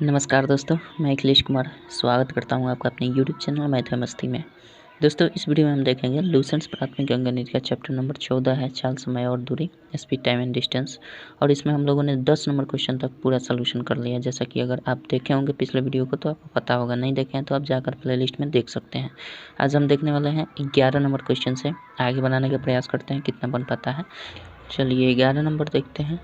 नमस्कार दोस्तों, मैं अखिलेश कुमार स्वागत करता हूं आपका अपने यूट्यूब चैनल मैथ मस्ती में। दोस्तों, इस वीडियो में हम देखेंगे लूसेंट्स प्राथमिक अंकगणित का चैप्टर नंबर 14 है चाल, समय और दूरी, स्पीड, टाइम एंड डिस्टेंस। और इसमें हम लोगों ने 10 नंबर क्वेश्चन तक पूरा सोल्यूशन कर लिया। जैसा कि अगर आप देखे होंगे पिछले वीडियो को तो आपको पता होगा, नहीं देखे हैं तो आप जाकर प्लेलिस्ट में देख सकते हैं। आज हम देखने वाले हैं 11 नंबर क्वेश्चन से आगे बनाने का प्रयास करते हैं, कितना बन पाता है। चलिए 11 नंबर देखते हैं।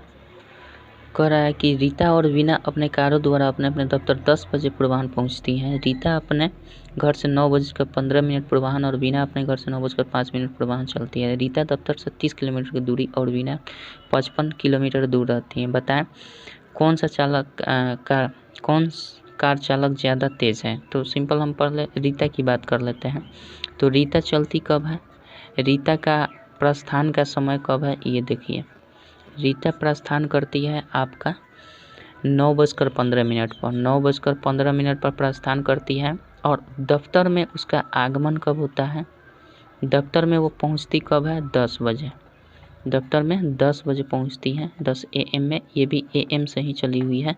कह रहा है कि रीता और वीना अपने कारों द्वारा अपने अपने दफ्तर 10 बजे पूर्वाह्न पहुंचती हैं। रीता अपने घर से 9:15 पूर्वाह्न और वीना अपने घर से 9:05 पूर्वाह्न चलती है। रीता दफ्तर से 30 किलोमीटर की दूरी और वीना 55 किलोमीटर दूर रहती है। बताएं कौन कार चालक ज़्यादा तेज़ है। तो सिंपल हम पहले रीता की बात कर लेते हैं। तो रीता चलती कब है, रीता का प्रस्थान का समय कब है, ये देखिए। रीता प्रस्थान करती है आपका 9:15 पर, 9:15 पर प्रस्थान करती है। और दफ्तर में उसका आगमन कब होता है, दफ्तर में वो पहुंचती कब है, 10 बजे। दफ्तर में 10 बजे पहुंचती है, 10 AM में। ये भी AM से ही चली हुई है,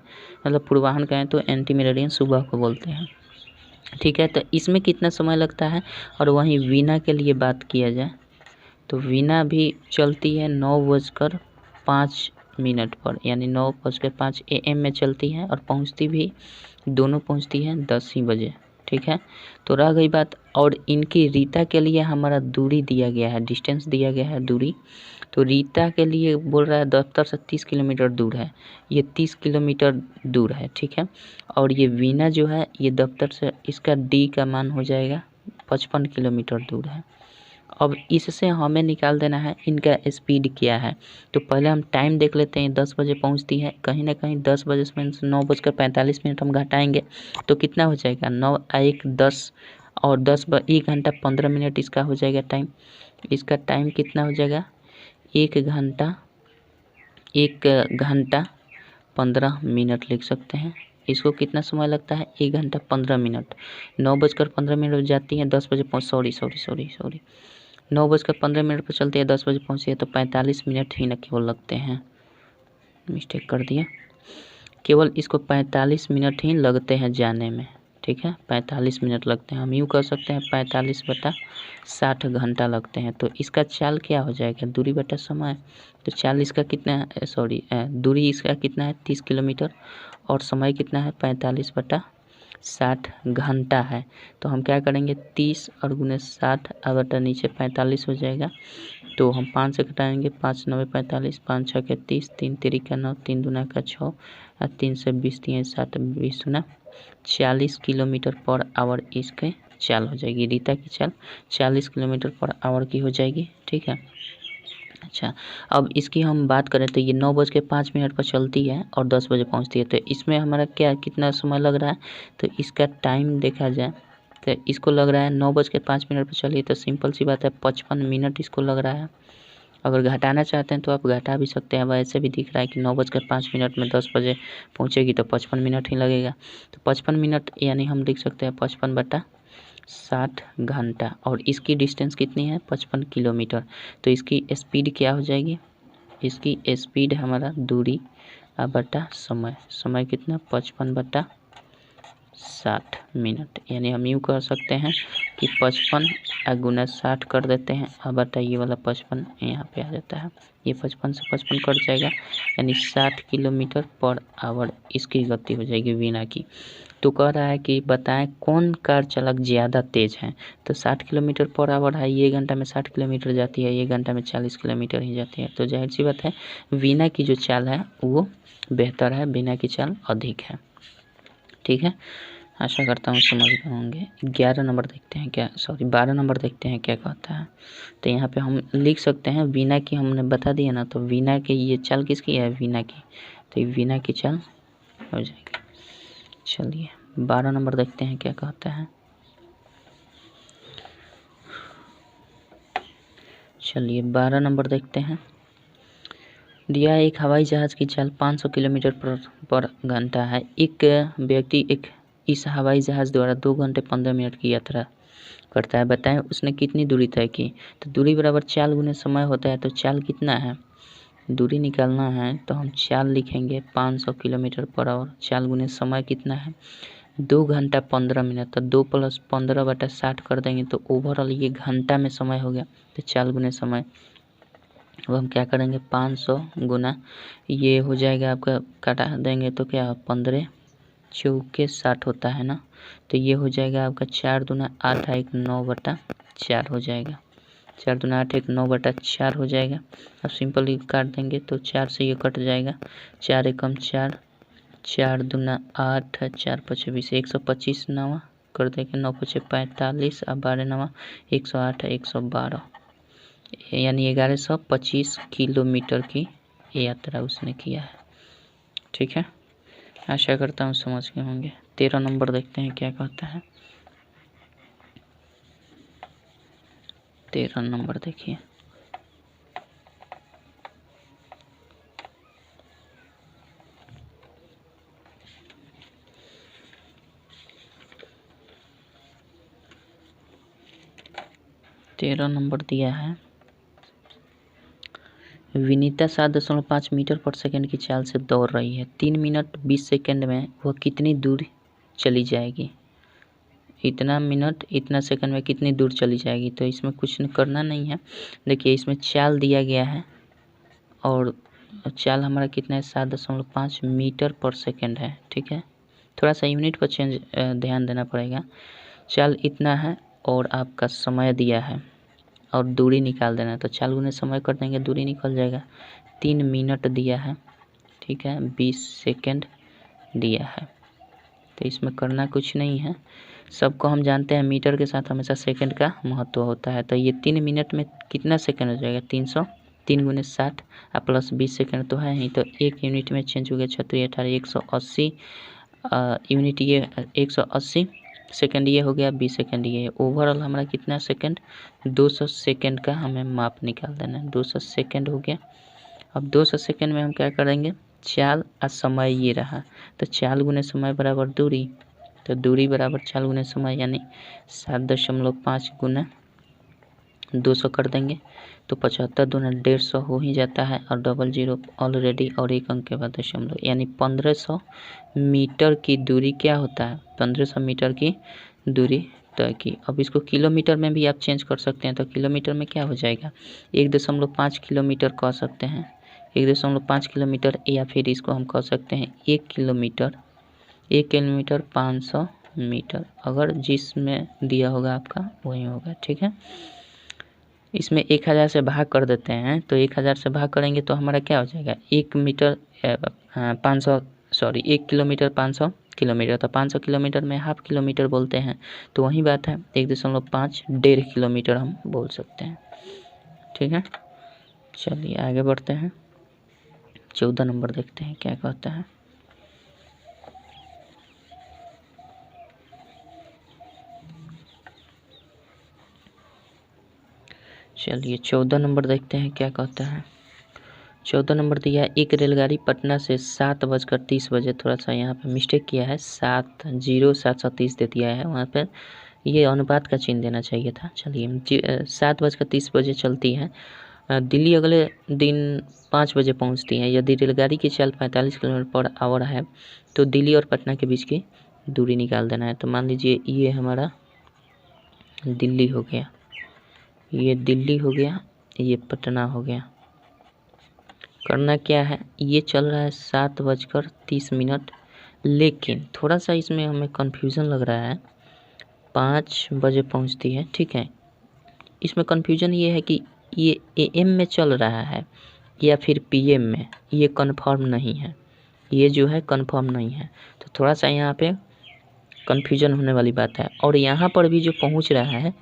मतलब पूर्वाह्न कहें तो एंटी मेरिडियन सुबह को बोलते हैं। ठीक है, तो इसमें कितना समय लगता है। और वहीं वीना के लिए बात किया जाए तो वीना भी चलती है 9:05 पर, यानी 9:05 AM में चलती है और पहुंचती भी, दोनों पहुंचती है 10 ही बजे। ठीक है, तो रह गई बात। और इनकी रीता के लिए हमारा दूरी दिया गया है, डिस्टेंस दिया गया है, दूरी। तो रीता के लिए बोल रहा है दफ्तर से 30 किलोमीटर दूर है, ये 30 किलोमीटर दूर है। ठीक है, और ये वीना जो है ये दफ्तर से, इसका डी का मान हो जाएगा 55 किलोमीटर दूर है। अब इससे हमें निकाल देना है इनका स्पीड क्या है। तो पहले हम टाइम देख लेते हैं। 10 बजे पहुंचती है, कहीं ना कहीं 10 बजे से 9:45 हम घटाएंगे तो कितना हो जाएगा, 9 1 10 और 1 घंटा 15 मिनट इसका हो जाएगा टाइम। इसका टाइम कितना हो जाएगा, 1 घंटा 15 मिनट लिख सकते हैं। इसको कितना समय लगता है, 1 घंटा 15 मिनट। 9:15 जाती है, 10 बजे पहुँच, सॉरी 9:15 पर चलती है, 10 बजे पहुँची है, तो 45 मिनट ही न केवल लगते हैं। मिस्टेक कर दिया, केवल इसको 45 मिनट ही लगते हैं जाने में। ठीक है, 45 मिनट लगते हैं। हम यूँ कर सकते हैं 45/60 घंटा लगते हैं। तो इसका चाल क्या हो जाएगा, दूरी बटा समय। तो चाल इसका कितना है, दूरी इसका कितना है, 30 किलोमीटर, और समय कितना है, 45/60 घंटा है। तो हम क्या करेंगे, 30 और गुने 60 बटा नीचे 45 हो जाएगा। तो हम 5 से घटाएंगे, 5 9 45, 5 6 के 30, 3 3 का 9, 3 दूना का 6 और 3 से 20, 3 7 20 गुना 40 किलोमीटर पर आवर इसके चाल हो जाएगी। रीता की चाल 40 किलोमीटर पर आवर की हो जाएगी। ठीक है, अच्छा, अब इसकी हम बात करें तो ये 9:05 पर चलती है और 10 बजे पहुंचती है। तो इसमें हमारा क्या, कितना समय लग रहा है। तो इसका टाइम देखा जाए तो इसको लग रहा है 9:05 पर चली, तो सिंपल सी बात है 55 मिनट इसको लग रहा है। अगर घटाना चाहते हैं तो आप घटा भी सकते हैं। वैसे भी दिख रहा है कि 9:05 में 10 बजे पहुँचेगी तो 55 मिनट ही लगेगा। तो 55 मिनट यानी हम लिख सकते हैं 55/60 घंटा। और इसकी डिस्टेंस कितनी है, 55 किलोमीटर। तो इसकी स्पीड क्या हो जाएगी, इसकी स्पीड हमारा दूरी बटा समय, समय कितना 55/60 मिनट। यानी हम यूँ कर सकते हैं कि 55 गुना 60 कर देते हैं, अब बटा ये वाला 55 यहाँ पे आ जाता है। ये 55 से 55 कट जाएगा, यानी 60 किलोमीटर पर आवर इसकी गति हो जाएगी वीना की। तो कह रहा है कि बताएं कौन कार चालक ज़्यादा तेज़ है। तो 60 किलोमीटर पर आवर है, ये घंटा में 60 किलोमीटर जाती है, ये घंटा में 40 किलोमीटर ही जाती है। तो जाहिर सी बात है वीना की जो चाल है वो बेहतर है, वीना की चाल अधिक है। ठीक है, आशा करता हूँ समझ गए होंगे। 11 नंबर देखते हैं, 12 नंबर देखते हैं क्या कहता है। तो यहाँ पे हम लिख सकते हैं वीना की, हमने बता दिया ना। तो वीना की ये चाल किसकी है, वीना की। तो ये वीना की चाल हो जाएगी। चलिए 12 नंबर देखते हैं क्या कहता है। चलिए 12 नंबर देखते हैं। दिया एक हवाई जहाज़ की चाल 500 किलोमीटर पर घंटा है। एक व्यक्ति इस हवाई जहाज़ द्वारा 2 घंटे 15 मिनट की यात्रा करता है। बताएं उसने कितनी दूरी तय की। तो दूरी बराबर चाल गुने समय होता है। तो चाल कितना है, दूरी निकालना है तो हम चाल लिखेंगे 500 किलोमीटर पर आवर। चाल गुने समय कितना है 2 घंटा 15 मिनट, तो 2 + 15/60 कर देंगे तो ओवरऑल ये घंटा में समय हो गया। तो चाल गुने समय, अब हम क्या करेंगे 500 गुना ये हो जाएगा आपका, काटा देंगे तो क्या 15 चौके 60 होता है ना, तो ये हो जाएगा आपका 4 दूना 8 1 9/4 हो जाएगा। 4 दूना 8 1 9/4 हो जाएगा। अब सिंपली काट देंगे तो 4 से ये कट जाएगा, 4 एकम 4, 4 दूना 8, 4 × 5 20, 125 नवा कर देंगे, 9 × 5 45 और 12 नवा 108 112, यानी 1125 किलोमीटर की यात्रा उसने किया है। ठीक है, आशा करता हूँ समझ गए होंगे। 13 नंबर देखते हैं क्या कहता है। 13 नंबर देखिए, दिया है विनीता 7.5 मीटर पर सेकंड की चाल से दौड़ रही है। 3 मिनट 20 सेकंड में वह कितनी दूर चली जाएगी। इतना मिनट इतना सेकंड में कितनी दूर चली जाएगी। तो इसमें कुछ करना नहीं है। देखिए इसमें चाल दिया गया है और चाल हमारा कितना है 7.5 मीटर पर सेकंड है। ठीक है, थोड़ा सा यूनिट पर चेंज ध्यान देना पड़ेगा। चाल इतना है और आपका समय दिया है और दूरी निकाल देना है, तो चाल गुने समय कर देंगे, दूरी निकल जाएगा। 3 मिनट दिया है, ठीक है, 20 सेकंड दिया है। तो इसमें करना कुछ नहीं है, सबको हम जानते हैं मीटर के साथ हमेशा सेकंड का महत्व होता है। तो ये 3 मिनट में कितना सेकंड हो जाएगा 300, 3 × 60 प्लस 20 सेकंड तो है ही, तो 1 यूनिट में चेंज हो गया 36 18 180 यूनिट, ये 180 सेकंड ये हो गया, 20 सेकंड ये। ओवरऑल हमारा कितना सेकंड 200 सेकंड का हमें माप निकाल देना है। 200 सेकंड हो गया। अब 200 सेकंड में हम क्या करेंगे, चाल और समय ये रहा, तो चाल गुने समय बराबर दूरी, तो दूरी बराबर चाल गुने समय, यानी 7.5 गुना 200 कर देंगे तो 75 दूना 150 हो ही जाता है, और 00 ऑलरेडी और एक अंक के बाद दशमलव, यानी 1500 मीटर की दूरी क्या होता है, 1500 मीटर की दूरी तय की। अब इसको किलोमीटर में भी आप चेंज कर सकते हैं, तो किलोमीटर में क्या हो जाएगा 1.5 किलोमीटर कह सकते हैं, 1.5 किलोमीटर, या फिर इसको हम कह सकते हैं 1 किलोमीटर, 1 किलोमीटर 500 मीटर, अगर जिसमें दिया होगा आपका वही होगा। ठीक है, इसमें 1000 से भाग कर देते हैं, तो 1000 से भाग करेंगे तो हमारा क्या हो जाएगा 1 किलोमीटर 500 किलोमीटर, तो 500 किलोमीटर में हाफ किलोमीटर बोलते हैं, तो वही बात है 1.5 1.5 किलोमीटर हम बोल सकते हैं। ठीक है, चलिए आगे बढ़ते हैं। 14 नंबर देखते हैं क्या कहता है। चलिए 14 नंबर देखते हैं क्या कहता है। 14 नंबर दिया है, एक रेलगाड़ी पटना से 7:30 थोड़ा सा यहाँ पे मिस्टेक किया है, 7:30 दे दिया है, वहाँ पर ये अनुपात का चिन्ह देना चाहिए था। चलिए 7:30 चलती है, दिल्ली अगले दिन 5 बजे पहुँचती है। यदि रेलगाड़ी की चाल 45 किलोमीटर पर आवर है तो दिल्ली और पटना के बीच की दूरी निकाल देना है। तो मान लीजिए ये हमारा दिल्ली हो गया, ये दिल्ली हो गया, ये पटना हो गया। करना क्या है, ये चल रहा है 7:30, लेकिन थोड़ा सा इसमें हमें कन्फ्यूज़न लग रहा है। 5 बजे पहुंचती है, ठीक है, इसमें कन्फ्यूज़न ये है कि ये AM में चल रहा है या फिर PM में, ये कंफर्म नहीं है, ये जो है कंफर्म नहीं है। तो थोड़ा सा यहाँ पे कन्फ्यूज़न होने वाली बात है। और यहाँ पर भी जो पहुँच रहा है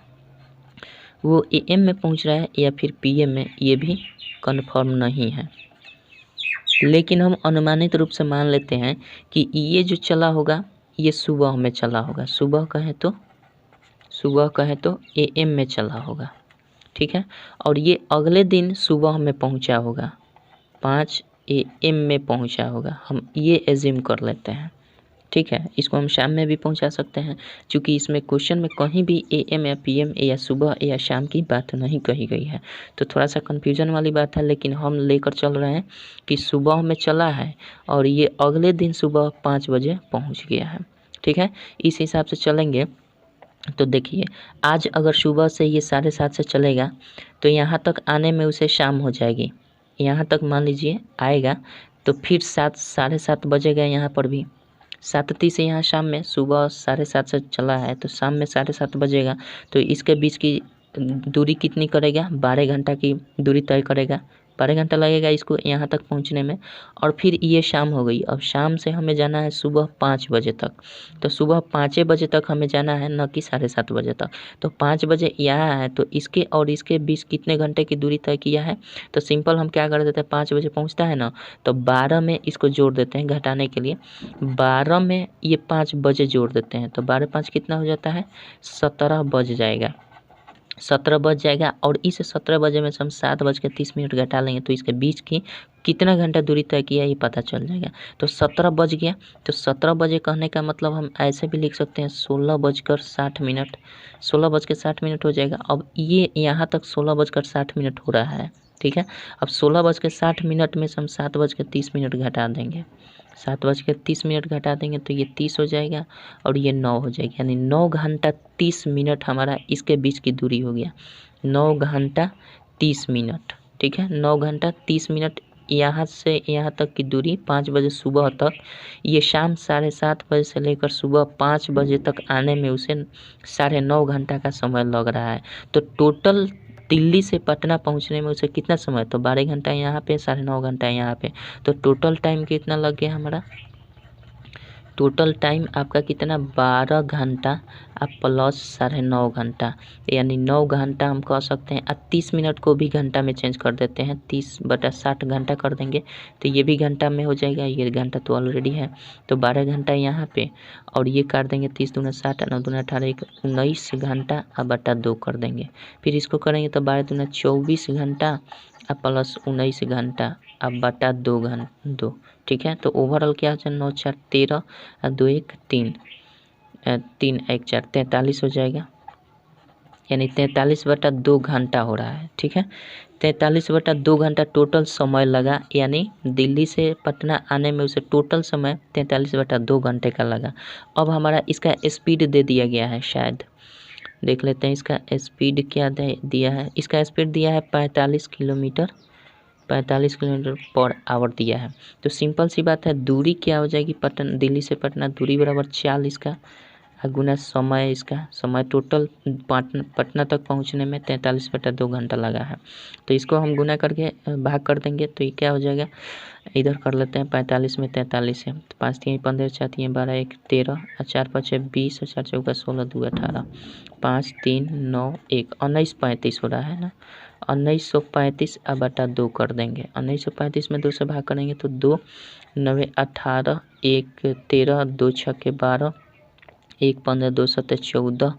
वो AM में पहुँच रहा है या फिर PM में, ये भी कंफर्म नहीं है। लेकिन हम अनुमानित रूप से मान लेते हैं कि ये जो चला होगा ये सुबह में चला होगा, सुबह कहे तो AM में चला होगा। ठीक है, और ये अगले दिन सुबह में पहुंचा होगा, 5 AM में पहुंचा होगा, हम ये एज्यूम कर लेते हैं। ठीक है, इसको हम शाम में भी पहुंचा सकते हैं, क्योंकि इसमें क्वेश्चन में कहीं भी AM या PM या सुबह या शाम की बात नहीं कही गई है। तो थोड़ा सा कन्फ्यूजन वाली बात है, लेकिन हम लेकर चल रहे हैं कि सुबह में चला है और ये अगले दिन सुबह 5 बजे पहुंच गया है। ठीक है, इस हिसाब से चलेंगे। तो देखिए, आज अगर सुबह से ये 7:30 से चलेगा तो यहाँ तक आने में उसे शाम हो जाएगी। यहाँ तक मान लीजिए आएगा तो फिर 7 साढ़े 7 बजेगा यहाँ पर भी। 7:30 यहाँ शाम में, सुबह 7:30 से चला है तो शाम में 7:30 बजेगा। तो इसके बीच की दूरी कितनी करेगा? 12 घंटा की दूरी तय करेगा। 12 घंटा लगेगा इसको यहाँ तक पहुँचने में। और फिर ये शाम हो गई। अब शाम से हमें जाना है सुबह 5 बजे तक। तो सुबह 5 बजे तक हमें जाना है, न कि 7:30 बजे तक। तो 5 बजे यहाँ है तो इसके और इसके बीच कितने घंटे की दूरी तय किया है? तो सिंपल हम क्या कर देते हैं, 5 बजे पहुँचता है ना, तो 12 में इसको जोड़ देते हैं घटाने के लिए। 12 में ये 5 बजे जोड़ देते हैं तो 12 5 कितना हो जाता है? 17 बज जाएगा। 17 बज जाएगा और इस 17 बजे में से हम 7:30 घटा लेंगे तो इसके बीच की कितना घंटा दूरी तय किया ये पता चल जाएगा। तो 17 बज गया, तो 17 बजे कहने का मतलब हम ऐसे भी लिख सकते हैं 16:60। 16:60 हो जाएगा। अब ये यहाँ तक 16:60 हो रहा है। ठीक है, अब 16:60 में से हम 7:30 घटा देंगे। 7:30 घटा देंगे तो ये 30 हो जाएगा और ये 9 हो जाएगा, यानी 9 घंटा 30 मिनट हमारा इसके बीच की दूरी हो गया। 9 घंटा 30 मिनट। ठीक है, 9 घंटा 30 मिनट यहाँ से यहाँ तक की दूरी 5 बजे सुबह तक। ये शाम 7:30 बजे से लेकर सुबह 5 बजे तक आने में उसे 9.5 घंटा का समय लग रहा है। तो टोटल दिल्ली से पटना पहुंचने में उसे कितना समय? तो 12 घंटा यहाँ पे, 9.5 घंटा यहाँ पे। तो टोटल टाइम कितना लग गया हमारा? टोटल टाइम आपका कितना? 12 घंटा आप प्लस 9.5 घंटा, यानी 9 घंटा हम कह सकते हैं। 30 मिनट को भी घंटा में चेंज कर देते हैं, 30/60 घंटा कर देंगे तो ये भी घंटा में हो जाएगा। ये घंटा तो ऑलरेडी है, तो 12 घंटा यहाँ पे और ये कर देंगे 30 दूना 60, 9 दूना 18, 19 घंटा अब बटा 2 कर देंगे। फिर इसको करेंगे तो 12 दूना 24 घंटा प्लस 19 घंटा अब बटा 2 ठीक है, तो ओवरऑल क्या हो जाए? 9 4 13 और 2 1 3, 3 1 4 43 हो जाएगा, यानी 43/2 घंटा हो रहा है। ठीक है, 43/2 घंटा टोटल समय लगा, यानी दिल्ली से पटना आने में उसे टोटल समय 43/2 घंटे का लगा। अब हमारा इसका स्पीड दे दिया गया है, शायद देख लेते हैं इसका स्पीड क्या दिया है। इसका स्पीड दिया है 45 किलोमीटर पर आवर दिया है। तो सिंपल सी बात है, दूरी क्या हो जाएगी? पटना, दिल्ली से पटना दूरी बराबर 40 का गुना समय, इसका समय टोटल पटना तक पहुंचने में 43/2 घंटा लगा है। तो इसको हम गुना करके भाग कर देंगे तो ये क्या हो जाएगा? इधर कर लेते हैं, 45 में 43 है तो 5 3 15 4 3 12 1 13 और 4 5 20 और 4 4 16 2 18 5 3 9 1 19 35 हो रहा है ना। 1935 अब बटा 2 कर देंगे। 1935 में 2 से भाग करेंगे तो 2 9 18 1 13 2 6 12 1 15 2 7 14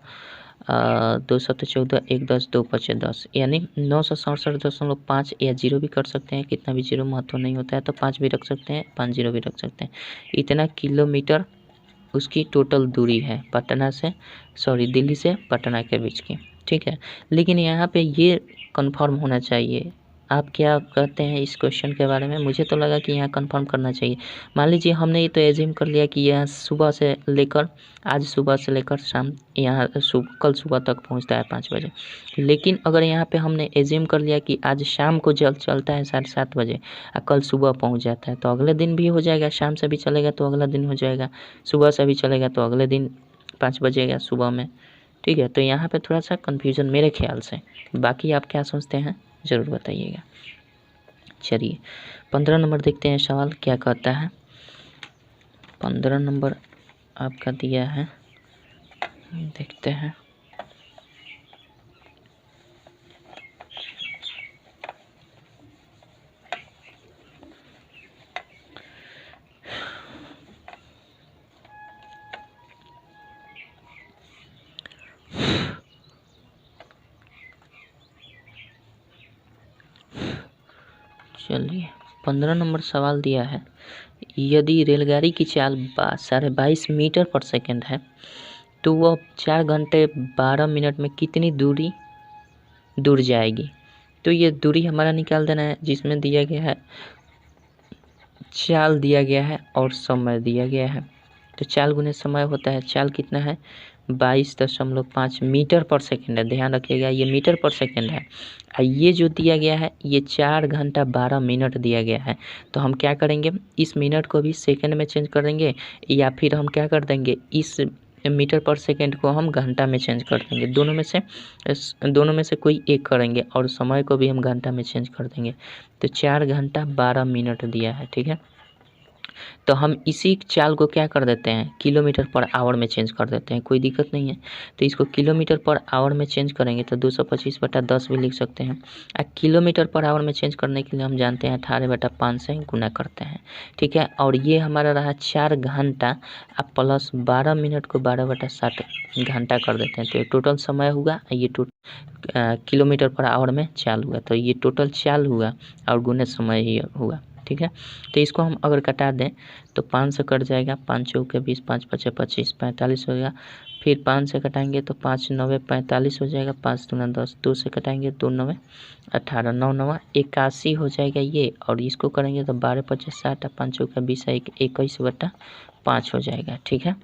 2 7 14 1 10 2 5 10, यानी 967.5 या 0 भी कर सकते हैं। कितना भी 0 महत्व नहीं होता है, तो 5 भी रख सकते हैं, 5 0 भी रख सकते हैं। इतना किलोमीटर उसकी टोटल दूरी है दिल्ली से पटना के बीच की। ठीक है, लेकिन यहाँ पे ये कंफर्म होना चाहिए। आप क्या कहते हैं इस क्वेश्चन के बारे में? मुझे तो लगा कि यहाँ कंफर्म करना चाहिए। मान लीजिए हमने ये तो एज्यूम कर लिया कि यह सुबह से लेकर आज सुबह से लेकर शाम यहाँ कल सुबह तक पहुँचता है 5 बजे। लेकिन अगर यहाँ पे हमने एज्यूम कर लिया कि आज शाम को जल्द चलता है 7:30 बजे और कल सुबह पहुँच जाता है, तो अगले दिन भी हो जाएगा। शाम से भी चलेगा तो अगला दिन हो जाएगा, सुबह से भी चलेगा तो अगले दिन 5 बजेगा सुबह में। ठीक है, तो यहाँ पे थोड़ा सा कन्फ्यूज़न मेरे ख्याल से। बाकी आप क्या सोचते हैं ज़रूर बताइएगा। चलिए 15 नंबर देखते हैं, सवाल क्या कहता है। 15 नंबर आपका दिया है, देखते हैं। चलिए 15 नंबर सवाल दिया है, यदि रेलगाड़ी की चाल 22.5 मीटर पर सेकंड है तो वह 4 घंटे 12 मिनट में कितनी दूर जाएगी। तो ये दूरी हमारा निकाल देना है, जिसमें दिया गया है चाल दिया गया है और समय दिया गया है। तो चाल गुने समय होता है, चाल कितना है 22.5 मीटर पर सेकंड है, ध्यान रखिएगा ये मीटर पर सेकंड है। ये जो दिया गया है ये 4 घंटा 12 मिनट दिया गया है। तो हम क्या करेंगे, इस मिनट को भी सेकंड में चेंज कर देंगे, या फिर हम क्या कर देंगे, इस मीटर पर सेकंड को हम घंटा में चेंज कर देंगे। दोनों में से कोई एक करेंगे, और समय को भी हम घंटा में चेंज कर देंगे। तो 4 घंटा 12 मिनट दिया है, ठीक है। तो हम इसी चाल को क्या कर देते हैं, किलोमीटर पर आवर में चेंज कर देते हैं, कोई दिक्कत नहीं है। तो इसको किलोमीटर पर आवर में चेंज करेंगे तो 225/10 भी लिख सकते हैं। किलोमीटर पर आवर में चेंज करने के लिए हम जानते हैं 18/5 से गुना करते हैं, ठीक है। और ये हमारा रहा 4 घंटा अब प्लस 12 मिनट को 12/60 घंटा कर देते हैं। तो ये टोटल समय हुआ, ये किलोमीटर पर आवर में चाल हुआ। तो ये टोटल चाल हुआ और गुने समय ही हुआ, ठीक है। तो इसको हम अगर कटा दें तो 5 से कट जाएगा, 5 चौके 20, 5 पचे 25, 45 हो जाएगा। फिर 5 से कटाएंगे तो 5 9 45 हो जाएगा, 5 दूना 10, 2 से कटाएंगे 2 9 18, 9 9 81 हो जाएगा ये। और इसको करेंगे तो 12 पचे 60, 5 चौके 20, 21/5 हो जाएगा, ठीक है।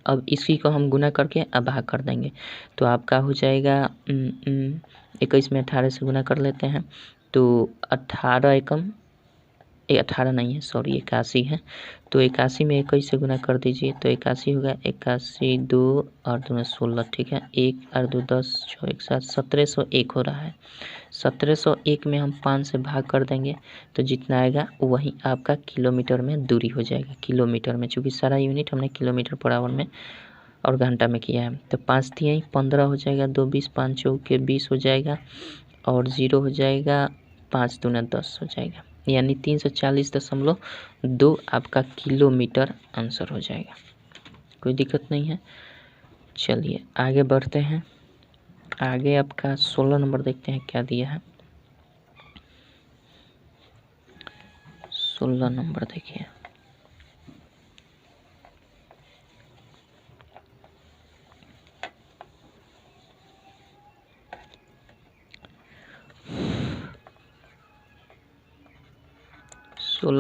अब इसी को हम गुना करके अब भाग कर देंगे तो आपका हो जाएगा 21 में 18 से गुना कर लेते हैं तो 18 एकम 18 नहीं है, सॉरी 81 है। तो 81 में 21 से गुना कर दीजिए तो 81 होगा, 81 2 और 2 16, ठीक है। 1 और 2 10, 6 1 7, 1701 हो रहा है। 1701 में हम 5 से भाग कर देंगे तो जितना आएगा वही आपका किलोमीटर में दूरी हो जाएगा। किलोमीटर में, चूँकि सारा यूनिट हमने किलोमीटर पर आवर में और घंटा में किया है। तो 5 दिए 15 हो जाएगा, 2 20, 5 चौके 20 हो जाएगा और 0 हो जाएगा, 5 दूना 10 हो जाएगा, यानी 340.2 आपका किलोमीटर आंसर हो जाएगा। कोई दिक्कत नहीं है। चलिए आगे बढ़ते हैं। आगे आपका 16 नंबर देखते हैं क्या दिया है। 16 नंबर देखिए,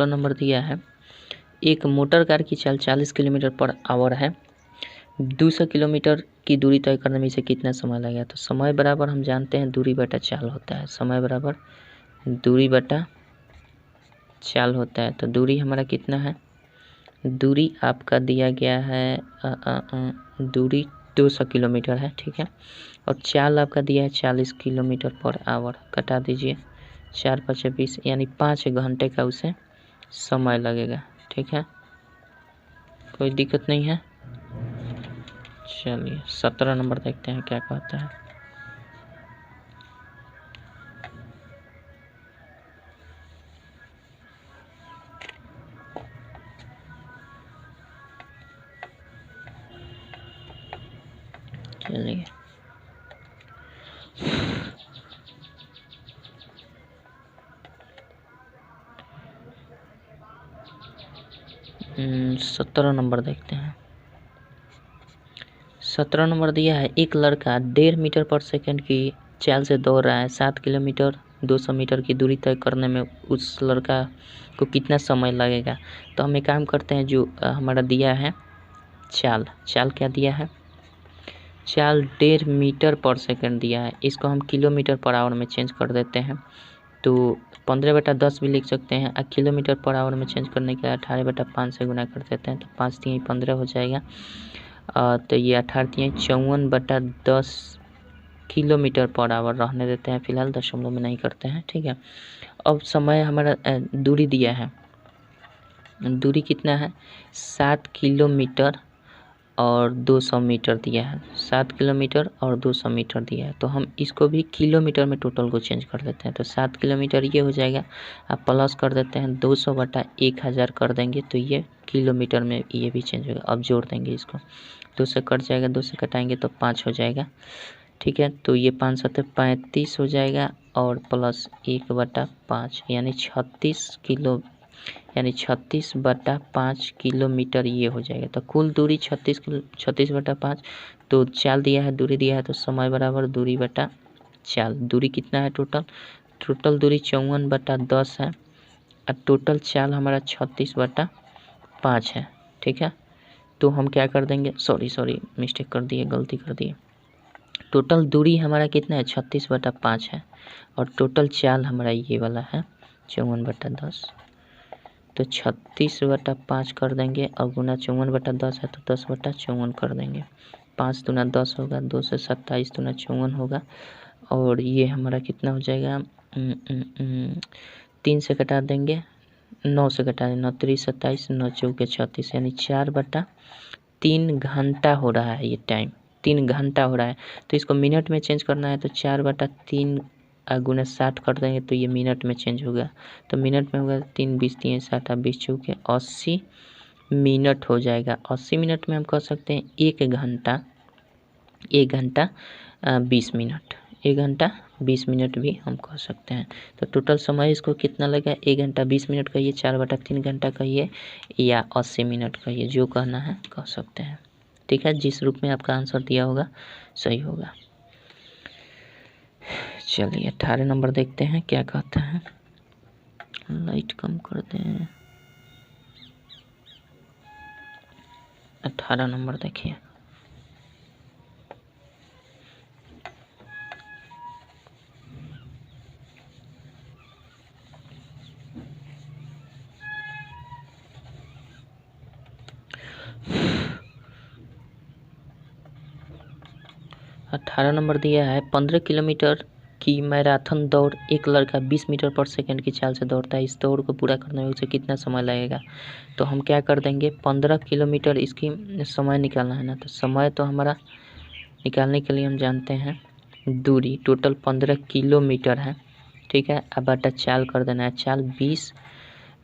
नंबर दिया है, एक मोटर कार की चाल 40 किलोमीटर पर आवर है, 200 किलोमीटर की दूरी तय करने में इसे कितना समय लगेगा। तो समय बराबर हम जानते हैं दूरी बटा चाल होता है, समय बराबर दूरी बटा चाल होता है। तो दूरी हमारा कितना है, दूरी आपका दिया गया है दूरी 200 किलोमीटर है, ठीक है। और चाल आपका दिया है 40 किलोमीटर पर आवर, कटा दीजिए 4 5 20, यानी 5 घंटे का उसे समय लगेगा, ठीक है। कोई दिक्कत नहीं है। चलिए 17 नंबर देखते हैं क्या कहता है। चलिए 17 नंबर देखते हैं। 17 नंबर दिया है, एक लड़का 1.5 मीटर पर सेकंड की चाल से दौड़ रहा है, 7 किलोमीटर 200 मीटर की दूरी तय करने में उस लड़का को कितना समय लगेगा। तो हम एक काम करते हैं, जो हमारा दिया है चाल क्या दिया है, चाल 1.5 मीटर पर सेकंड दिया है, इसको हम किलोमीटर पर आवर में चेंज कर देते हैं तो 15/10 भी लिख सकते हैं। किलोमीटर पर आवर में चेंज करने के लिए 18/5 से गुना कर देते हैं तो 5 3 15 हो जाएगा। तो ये 18 54/10 किलोमीटर पर आवर रहने देते हैं, फिलहाल दशमलव में नहीं करते हैं, ठीक है। अब समय हमारा दूरी दिया है, दूरी कितना है 7 किलोमीटर और 200 मीटर दिया है, 7 किलोमीटर और 200 मीटर दिया है। तो हम इसको भी किलोमीटर में टोटल को चेंज कर देते हैं तो 7 किलोमीटर ये हो जाएगा, आप प्लस कर देते हैं 200/1000 कर देंगे तो ये किलोमीटर में ये भी चेंज होगा। अब जोड़ देंगे इसको, 2 से कट जाएगा, 2 से कटाएंगे तो 5 हो जाएगा, ठीक है। तो ये 5 7 35 हो जाएगा और प्लस 1/5 यानी 36/5 किलोमीटर ये हो जाएगा। तो कुल दूरी 36/5, तो चाल दिया है, दूरी दिया है, तो समय बराबर दूरी बटा चाल। दूरी कितना है टोटल दूरी 54/10 है और टोटल चाल हमारा 36/5 है। ठीक है, तो हम क्या कर देंगे, सॉरी मिस्टेक कर दिए, गलती कर दिए। टोटल दूरी हमारा कितना है 36/5 है और टोटल चाल हमारा ये वाला है 54/10। तो 36/5 कर देंगे और गुना 54/10 है तो 10/54 कर देंगे। 5 दूना 10 होगा, 2 से 27 दूना 54 होगा और ये हमारा कितना हो जाएगा 3 से घटा देंगे, 9 से घटा देंगे, 9 3 27, 9 चौके 36 यानी 4/3 घंटा हो रहा है। ये टाइम 3 घंटा हो रहा है, तो इसको मिनट में चेंज करना है तो 4/3 गुना 60 कर देंगे तो ये मिनट में चेंज होगा। तो मिनट में होगा 3 20 3 60 20 चौके 80 मिनट हो जाएगा। 80 मिनट में हम कह सकते हैं 1 घंटा 20 मिनट, 1 घंटा 20 मिनट भी हम कह सकते हैं। तो टोटल समय इसको कितना लगा, 1 घंटा 20 मिनट कहिए, 4/3 घंटा कहिए या 80 मिनट कहिए, जो कहना है कह सकते हैं। ठीक है, जिस रूप में आपका आंसर दिया होगा सही होगा। चलिए 18 नंबर देखते हैं क्या कहता है। लाइट कम कर दें। 18 नंबर देखिए। अठारह नंबर दिया है 15 किलोमीटर की मैराथन दौड़ एक लड़का 20 मीटर पर सेकंड की चाल से दौड़ता है। इस दौड़ को पूरा करने में उसे कितना समय लगेगा। तो हम क्या कर देंगे 15 किलोमीटर इसकी समय निकालना है ना, तो समय तो हमारा निकालने के लिए हम जानते हैं दूरी टोटल 15 किलोमीटर है। ठीक है, अब बटा चाल कर देना है, चाल 20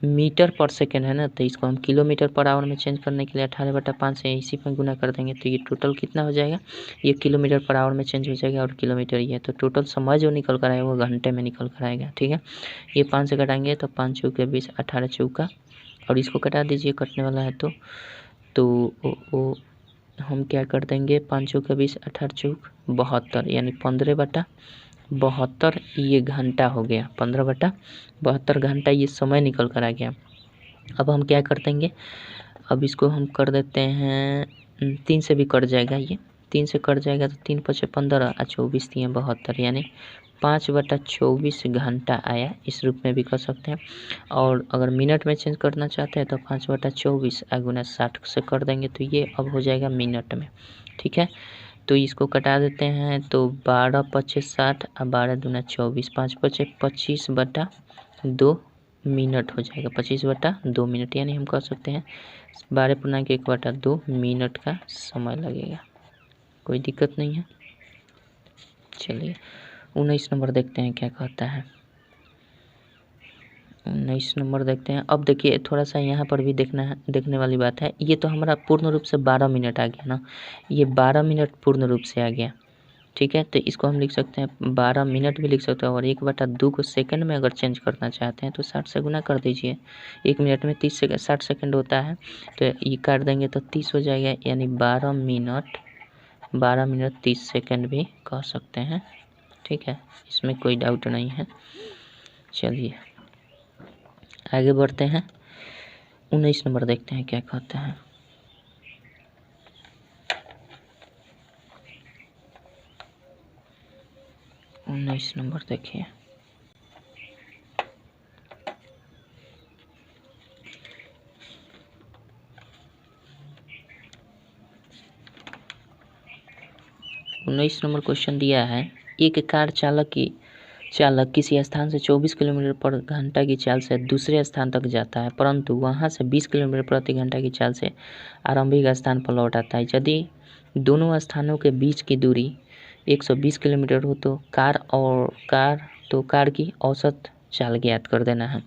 मीटर पर सेकेंड है ना, तो इसको हम किलोमीटर पर आवर में चेंज करने के लिए 18/5 से इसी पर गुना कर देंगे तो ये टोटल कितना हो जाएगा, ये किलोमीटर पर आवर में चेंज हो जाएगा और किलोमीटर ये है, तो टोटल समय जो निकल कर आएगा वो घंटे में निकल कर आएगा। ठीक है, ये 5 से घटाएंगे तो 5 चौके 20, 18 चौका और इसको कटा दीजिए, कटने वाला है तो हम क्या कर देंगे 5 चौके 20, 18 चौक 72 यानी 15/72 ये घंटा हो गया। 15/72 घंटा ये समय निकल कर आ गया। अब हम क्या कर देंगे, अब इसको हम कर देते हैं 3 से भी कट जाएगा, ये 3 से कट जाएगा तो 3 × 5 = 15 और 24 × 3 = 72 यानी 5/24 घंटा आया। इस रूप में भी कर सकते हैं और अगर मिनट में चेंज करना चाहते हैं तो 5/24 गुना 60 से कर देंगे तो ये अब हो जाएगा मिनट में। ठीक है, तो इसको कटा देते हैं तो 12 × 5 = 60 और 12 दूना 24, 5 × 5 = 25/2 मिनट हो जाएगा, 25/2 मिनट यानी हम कह सकते हैं 12.1/2 मिनट का समय लगेगा। कोई दिक्कत नहीं है। चलिए 19 नंबर देखते हैं क्या कहता है। 19 नंबर देखते हैं। अब देखिए थोड़ा सा यहाँ पर भी देखने वाली बात है, ये तो हमारा पूर्ण रूप से 12 मिनट आ गया ना, ये 12 मिनट पूर्ण रूप से आ गया। ठीक है, तो इसको हम लिख सकते हैं 12 मिनट भी लिख सकते हैं और 1/2 को सेकंड में अगर चेंज करना चाहते हैं तो 60 से गुना कर दीजिए। 1 मिनट में 60 सेकंड होता है, तो ये काट देंगे तो 30 हो जाएगा यानी 12 मिनट 30 सेकंड भी कह सकते हैं। ठीक है, इसमें कोई डाउट नहीं है। चलिए आगे बढ़ते हैं, 19 नंबर देखते हैं क्या कहते हैं। उन्नीस नंबर देखिए। उन्नीस नंबर क्वेश्चन दिया है, एक कार चालक किसी स्थान से 24 किलोमीटर पर घंटा की चाल से दूसरे स्थान तक जाता है, परंतु वहां से 20 किलोमीटर प्रति घंटा की चाल से आरंभिक स्थान पर लौट आता है। यदि दोनों स्थानों के बीच की दूरी 120 किलोमीटर हो तो कार की औसत चाल ज्ञात कर देना है।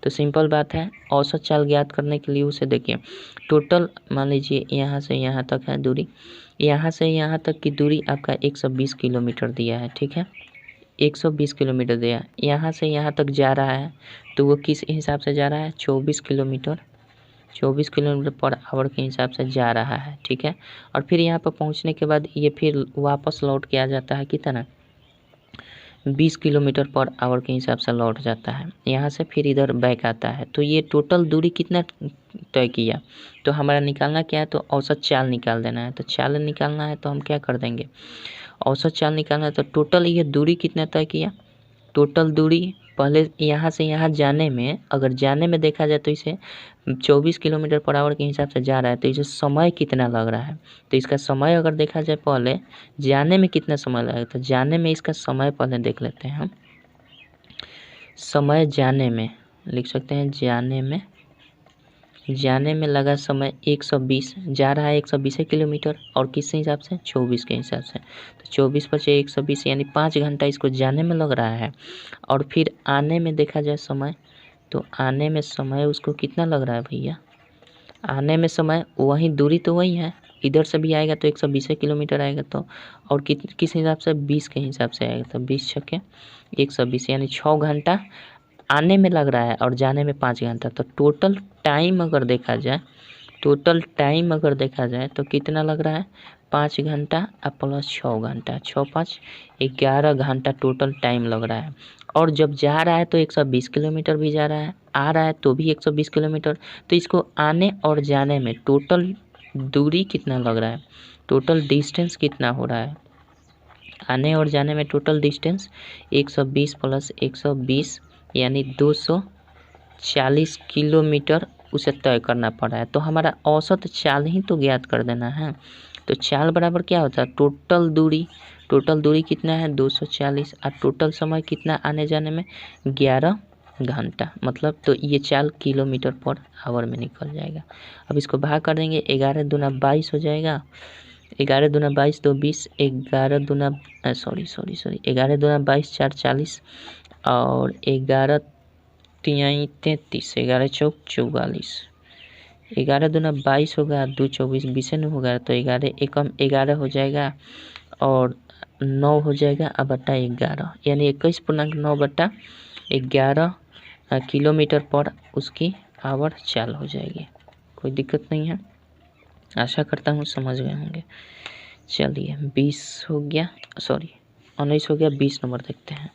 तो सिंपल बात है, औसत चाल ज्ञात करने के लिए उसे देखिए टोटल मान लीजिए यहाँ से यहाँ तक है दूरी, यहाँ से यहाँ तक की दूरी आपका 120 किलोमीटर दिया है। ठीक है, 120 किलोमीटर दिया, यहाँ से यहाँ तक जा रहा है तो वो किस हिसाब से जा रहा है, 24 किलोमीटर पर आवर के हिसाब से जा रहा है, ठीक है। और फिर यहाँ पर पहुँचने के बाद ये फिर वापस लौट के आ जाता है कितना, 20 किलोमीटर पर आवर के हिसाब से लौट जाता है, यहाँ से फिर इधर बैक आता है। तो ये टोटल दूरी कितना तय किया, तो हमारा निकालना क्या है, तो औसत चाल निकाल देना है। तो चाल निकालना है तो हम क्या कर देंगे, औसत चाल निकालना है। तो टोटल ये दूरी कितना तय किया, टोटल दूरी पहले यहाँ से यहाँ जाने में, अगर जाने में देखा जाए तो इसे 24 किलोमीटर पर आवर के हिसाब से जा रहा है, तो इसे समय कितना लग रहा है। तो इसका समय अगर देखा जाए, पहले जाने में कितना समय लगेगा, तो जाने में इसका समय पहले देख लेते हैं हम। समय जाने में लिख सकते हैं, जाने में लगा समय 120, जा रहा है 120 किलोमीटर, और किस हिसाब से, 24 के हिसाब से। तो 24 बचे 120 यानी 5 घंटा इसको जाने में लग रहा है। और फिर आने में देखा जाए समय, तो आने में समय उसको कितना लग रहा है भैया, आने में समय वही दूरी तो वही है, इधर से भी आएगा तो 120 किलोमीटर आएगा, तो और किस हिसाब से, 20 के हिसाब से आएगा। तो 20 छक्के 120 यानी 6 घंटा आने में लग रहा है और जाने में 5 घंटा। तो टोटल टाइम अगर देखा जाए तो कितना लग रहा है, 5 घंटा प्लस 6 घंटा, 6 5 11 घंटा टोटल टाइम लग रहा है। और जब जा रहा है तो 120 किलोमीटर भी जा रहा है, आ रहा है तो भी 120 किलोमीटर। तो इसको आने और जाने में टोटल दूरी कितना लग रहा है, टोटल डिस्टेंस कितना हो रहा है, आने और जाने में टोटल डिस्टेंस 120 प्लस 120 यानी 240 किलोमीटर उसे तय करना पड़ा है। तो हमारा औसत चाल ही तो ज्ञात कर देना है। तो चाल बराबर क्या होता है, टोटल दूरी कितना है, 240, और टोटल समय कितना आने जाने में, 11 घंटा। मतलब तो ये चाल किलोमीटर पर आवर में निकल जाएगा। अब इसको भाग कर देंगे, 11 दूना 22 हो जाएगा, 11 दूना 22 2 20, 11 दूना 22 4 40, और 11 3 33, 11 चौक 44, 11 दूना 22 होगा, 2 24 20 नहीं होगा, तो 11 एकम 11 हो जाएगा, और 9 हो जाएगा अब बटा 11, यानी 21.9/11 किलोमीटर पर उसकी आवर चाल हो जाएगी। कोई दिक्कत नहीं है, आशा करता हूँ समझ गए होंगे। चलिए 19 हो गया, 20 नंबर देखते हैं।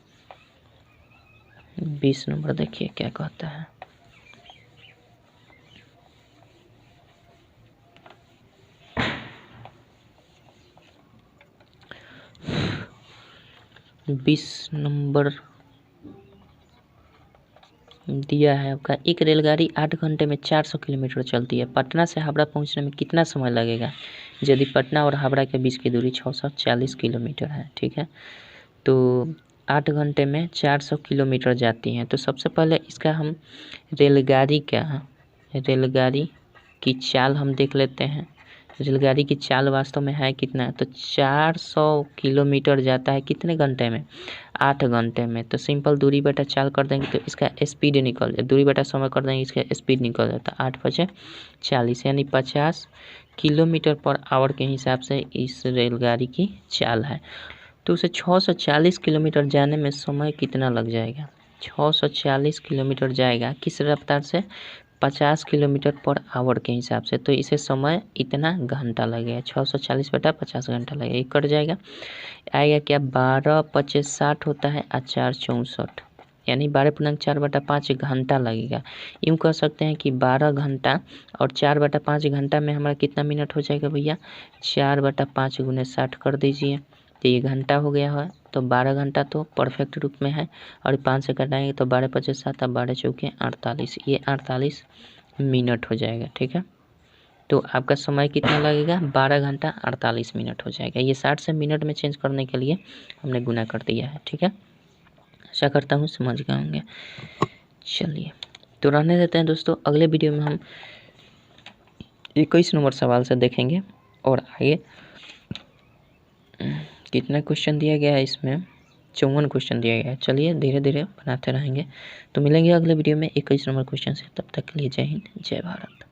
20 नंबर देखिए क्या कहता है, बीस नंबर दिया है आपका, एक रेलगाड़ी 8 घंटे में 400 किलोमीटर चलती है, पटना से हावड़ा पहुंचने में कितना समय लगेगा यदि पटना और हावड़ा के बीच की दूरी 640 किलोमीटर है, ठीक है। तो 8 घंटे में 400 किलोमीटर जाती हैं। तो सबसे पहले इसका हम रेलगाड़ी की चाल हम देख लेते हैं। रेलगाड़ी की चाल वास्तव में है कितना, तो 400 किलोमीटर जाता है कितने घंटे में, 8 घंटे में। तो सिंपल दूरी बटा चाल कर देंगे तो इसका स्पीड निकल जाए, दूरी बटा समय कर देंगे इसका स्पीड निकल जाता है, 8 × 40 यानी 50 किलोमीटर पर आवर के हिसाब से इस रेलगाड़ी की चाल है। तो उसे 640 किलोमीटर जाने में समय कितना लग जाएगा, 640 किलोमीटर जाएगा किस रफ्तार से, 50 किलोमीटर पर आवर के हिसाब से। तो इसे समय इतना घंटा लगेगा, 640 बटा 50 घंटा लगेगा, ये कट जाएगा, आएगा क्या, 12 × 25 = 60 होता है, और 4 × 64 यानी 12.4/5 घंटा लगेगा। यूँ कह सकते हैं कि 12 घंटा और 4/5 घंटा में हमारा कितना मिनट हो जाएगा भैया, 4/5 × 60 कर दीजिए, तो ये घंटा हो गया है। तो 12 घंटा तो परफेक्ट रूप में है, और 5 से घटाएंगे तो 12 × 25 = 7, 12 × 4 = 48, ये 48 मिनट हो जाएगा, ठीक है। तो आपका समय कितना लगेगा, 12 घंटा 48 मिनट हो जाएगा। ये 60 से मिनट में चेंज करने के लिए हमने गुना कर दिया है, ठीक है। आशा करता हूँ समझ गए होंगे। चलिए तो रहने देते हैं दोस्तों, अगले वीडियो में हम 21 नंबर सवाल से देखेंगे, और आगे कितना क्वेश्चन दिया गया है इसमें, 54 क्वेश्चन दिया गया है। चलिए धीरे धीरे बनाते रहेंगे, तो मिलेंगे अगले वीडियो में 21 नंबर क्वेश्चन से। तब तक के लिए जय हिंद, जय भारत।